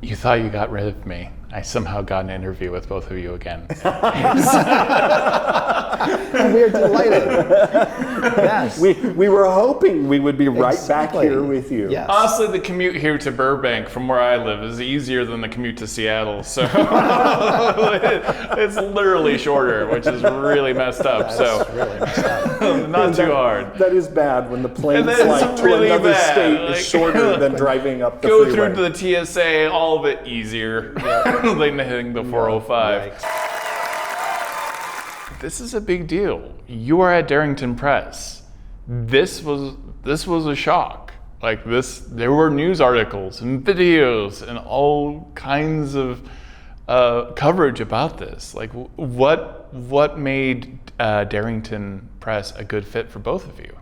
You thought you got rid of me. I somehow got an interview with both of you again. We're delighted. Yes. We were hoping we would be right back here with you. Yes. Honestly, the commute here to Burbank from where I live is easier than the commute to Seattle. So it's literally shorter, which is really messed up. That's really messed up. Not too hard. That is bad when the plane And that's flight to really another bad. state Like, is shorter than driving up the Go freeway. through to the TSA, all of it easier than hitting the 405. Right. This is a big deal. You are at Darrington Press. This was a shock. Like this, there were news articles and videos and all kinds of coverage about this. Like, what made Darrington Press a good fit for both of you?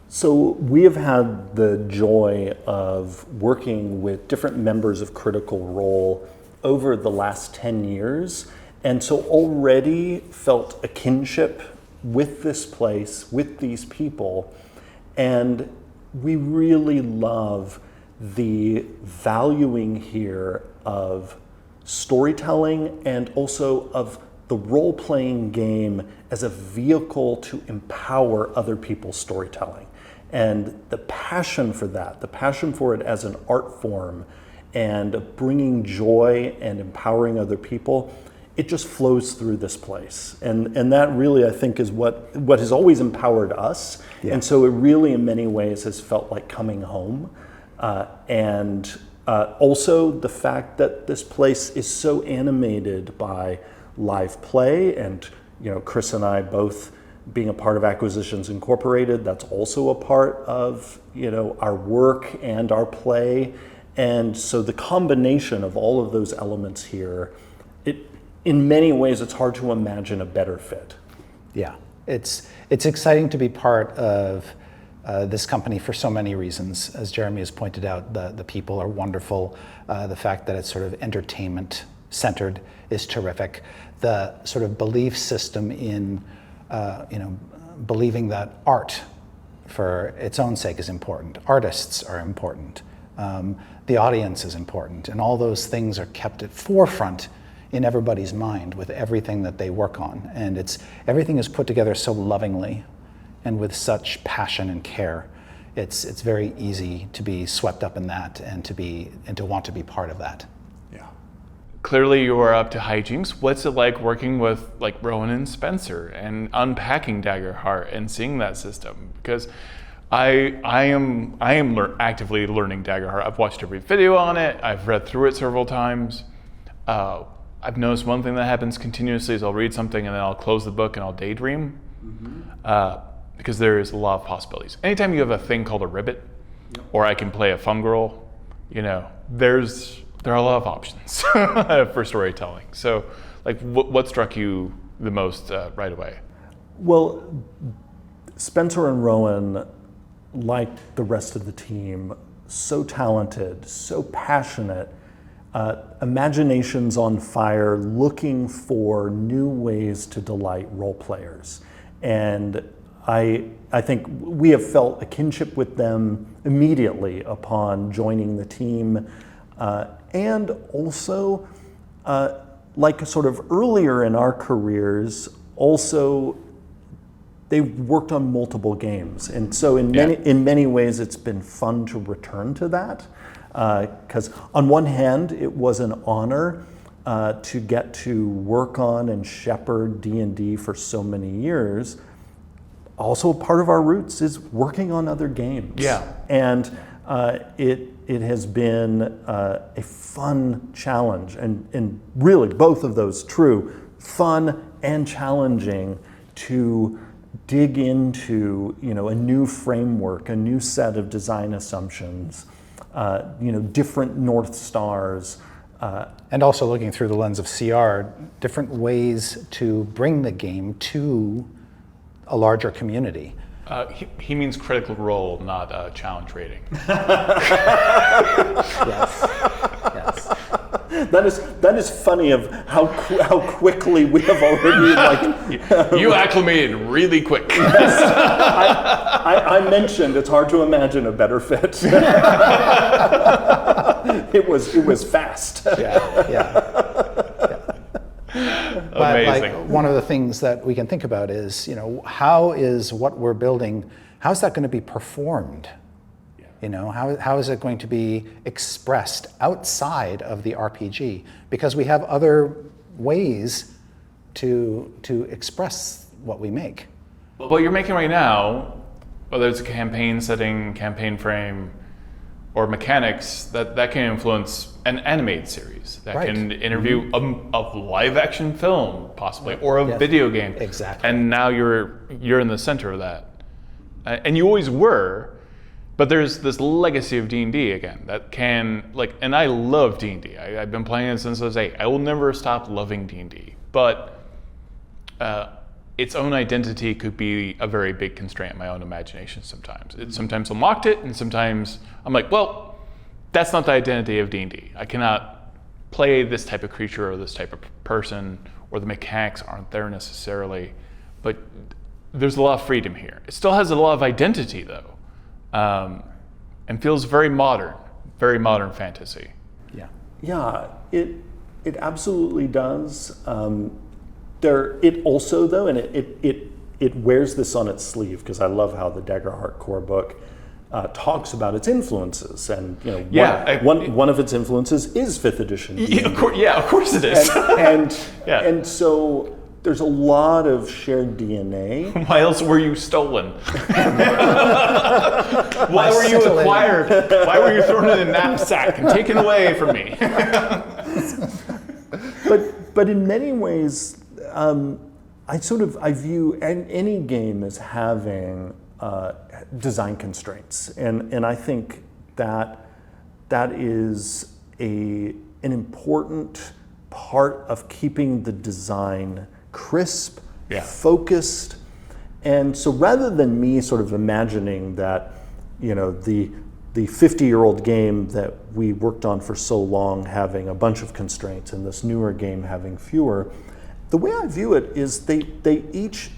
So we have had the joy of working with different members of Critical Role over the last 10 years, and so already felt a kinship with this place, with these people, and we really love the valuing here of storytelling and also of the role-playing game as a vehicle to empower other people's storytelling. And the passion for that, the passion for it as an art form and bringing joy and empowering other people, it just flows through this place. And that really, I think, is what has always empowered us. Yeah. And so it really, in many ways, has felt like coming home. Also the fact that this place is so animated by live play, and Chris and I both being a part of Acquisitions Incorporated, that's also a part of our work and our play. And so the combination of all of those elements here, in many ways, it's hard to imagine a better fit. Yeah, it's exciting to be part of this company for so many reasons. As Jeremey has pointed out, the people are wonderful. The fact that it's sort of entertainment centered is terrific. The sort of belief system in believing that art for its own sake is important. Artists are important. The audience is important. And all those things are kept at forefront in everybody's mind with everything that they work on. And everything is put together so lovingly and with such passion and care. It's very easy to be swept up in that and to want to be part of that. Yeah. Clearly you are up to hijinks. What's it like working with like Rowan and Spencer and unpacking Daggerheart and seeing that system? Because I am actively learning Daggerheart. I've watched every video on it. I've read through it several times. I've noticed one thing that happens continuously is I'll read something and then I'll close the book and I'll daydream. Because there is a lot of possibilities. Anytime you have a thing called a ribbit, or I can play a fun girl, there are a lot of options for storytelling. So, like, what struck you the most right away? Well, Spencer and Rowan, like the rest of the team, so talented, so passionate, imaginations on fire, looking for new ways to delight role players. And I think we have felt a kinship with them immediately upon joining the team. And also, like sort of earlier in our careers, also they've worked on multiple games. And so in many ways, it's been fun to return to that. Because on one hand, it was an honor to get to work on and shepherd D&D for so many years. Also, part of our roots is working on other games. Yeah. And it has been a fun challenge, and really both of those true, fun and challenging to dig into a new framework, a new set of design assumptions, different North Stars. And also looking through the lens of CR, different ways to bring the game to a larger community. He means critical role, not challenge rating. Yes. That is funny of how quickly we have already You acclimated really quick. I mentioned it's hard to imagine a better fit. it was fast. But Amazing. like, one of the things that we can think about is, how is what we're building, how's that going to be performed? How is it going to be expressed outside of the RPG? Because we have other ways to express what we make. What you're making right now, whether it's a campaign setting, campaign frame, or mechanics, that can influence an animated series, that Right. can interview a live action film, possibly, or a Yes. video game. Exactly. And now you're in the center of that. And you always were, but there's this legacy of D&D again that can, and I love D&D. I've been playing it since I was 8. I will never stop loving D&D. But its own identity could be a very big constraint in my own imagination sometimes. It sometimes unlocked it, and sometimes I'm like, well, that's not the identity of D&D. I cannot play this type of creature or this type of person, or the mechanics aren't there necessarily. But there's a lot of freedom here. It still has a lot of identity, though, and feels very modern fantasy. Yeah, it absolutely does. It also, though, and it wears this on its sleeve, because I love how the Daggerheart core book talks about its influences, and one of its influences is 5th edition. Of course it is. And so there's a lot of shared DNA. Why else were you stolen? Why were you acquired? Why were you thrown in a knapsack and taken away from me? But in many ways, I view any game as having design constraints, and I think that is an important part of keeping the design crisp, focused. And so rather than me sort of imagining that, the 50-year-old game that we worked on for so long having a bunch of constraints and this newer game having fewer, the way I view it is they each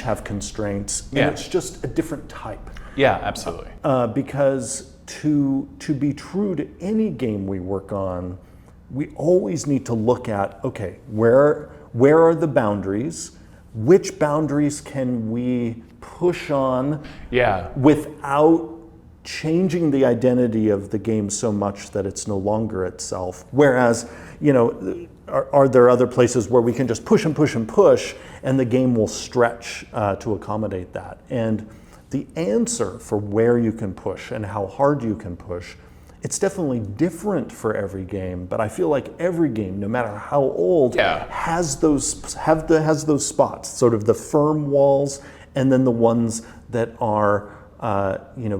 have constraints, and it's just a different type. Yeah, absolutely. Because to be true to any game we work on, we always need to look at, okay, where are the boundaries? Which boundaries can we push on without changing the identity of the game so much that it's no longer itself? Whereas, are there other places where we can just push and push and push, and the game will stretch to accommodate that? And the answer for where you can push and how hard you can push, it's definitely different for every game, but I feel like every game, no matter how old, has those spots, sort of the firm walls, and then the ones that are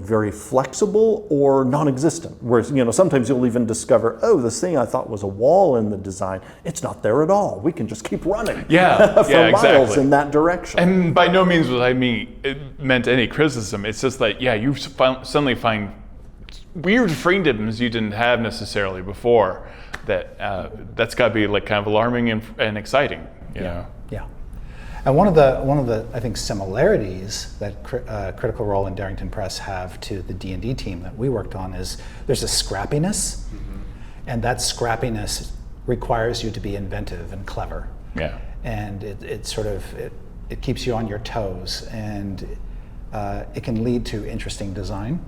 very flexible or non-existent. Whereas, sometimes you'll even discover, oh, this thing I thought was a wall in the design, it's not there at all. We can just keep running for miles in that direction. And by no means was it meant any criticism. It's just that, you suddenly find weird freedoms you didn't have necessarily before. That's got to be kind of alarming and exciting. You know? Yeah. And one of the I think similarities that Critical Role and Darrington Press have to the D&D team that we worked on is there's a scrappiness, and that scrappiness requires you to be inventive and clever. Yeah. And it keeps you on your toes, and it can lead to interesting design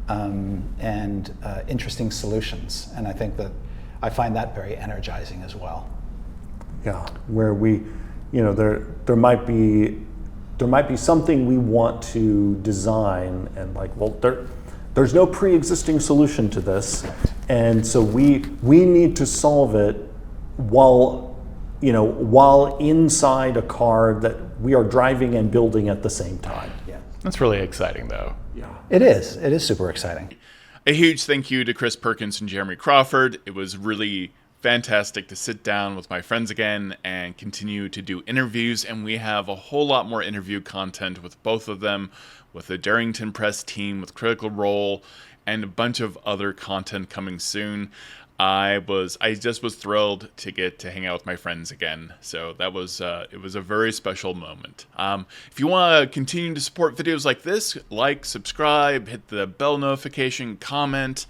and interesting solutions. And I think that I find that very energizing as well. Yeah, where we. There might be something we want to design, and there's no pre-existing solution to this, and so we need to solve it while inside a car that we are driving and building at the same time. Yeah, that's really exciting, though. Yeah, it is. It is super exciting. A huge thank you to Chris Perkins and Jeremey Crawford. It was really fantastic to sit down with my friends again and continue to do interviews, and we have a whole lot more interview content with both of them, with the Darrington Press team, with Critical Role, and a bunch of other content coming soon. I just was thrilled to get to hang out with my friends again, so that was it was a very special moment. If you want to continue to support videos like this, subscribe, hit the bell notification, comment.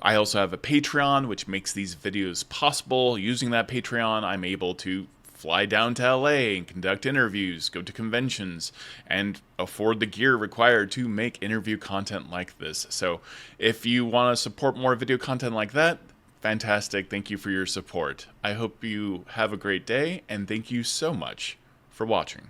I also have a Patreon, which makes these videos possible. Using that Patreon, I'm able to fly down to LA and conduct interviews, go to conventions, and afford the gear required to make interview content like this. So if you want to support more video content like that, fantastic. Thank you for your support. I hope you have a great day, and thank you so much for watching.